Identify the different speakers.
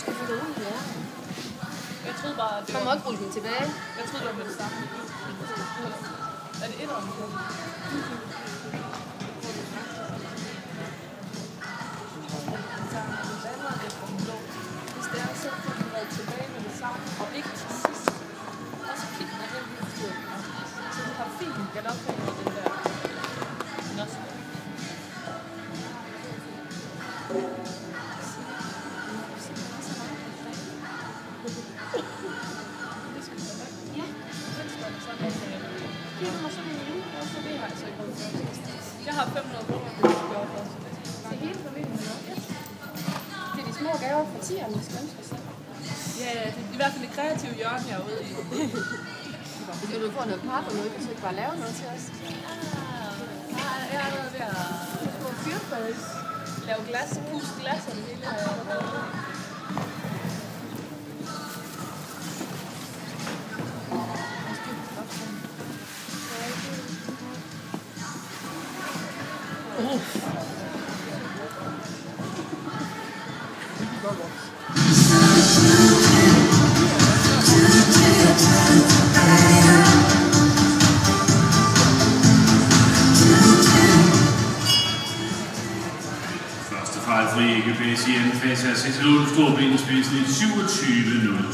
Speaker 1: skal vi gå ud, ja.
Speaker 2: Jeg troede bare, at det
Speaker 1: man må ikke rulle den tilbage.
Speaker 2: Jeg troede, det var med det samme. Er det et år? Hvis det er, så får den været tilbage med det samme, og ikke til sidst. Og så kigger man helt vildt ud. Så du har fint galopphæng med den der nosse. Jeg har 500 kroner, det er gjort for.
Speaker 1: Til hele familien, ja. Det er de små gaver fra tierne, skal ønske sig.
Speaker 2: Ja, det er i hvert fald det kreative hjørne, jeg er ude i.
Speaker 1: Skal du få noget pap, og noget, kan du ikke bare lave noget til os?
Speaker 2: Jeg er allerede ved at
Speaker 1: få fyrfælles.
Speaker 2: Lave glas, puste glas og det hele.
Speaker 3: Første fejlfri EGP siger en fase af 6 Storben i spidsen i 27-0.